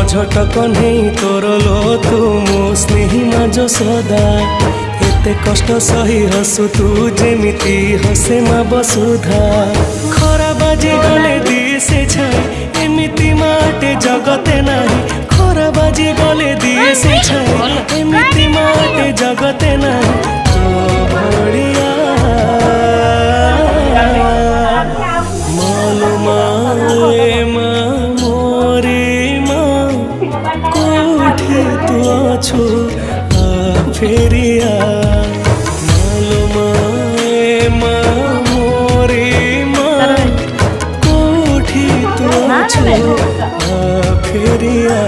झटक नहीं तोर लो तू मो स्नेही माज सदा एते कष्ट सही हसु तू जेमिति हसे मा बसुधा खरा बाजी गले दिए से छाई एमिति माटे जगते नाही खरा बाजी गले दिए से छाई एमिति माटे जगते नाही तो भड़िया मालूमा कोठे तू अछु फेरिया मालूमा मोरे कोठे तू अछु फेरिया।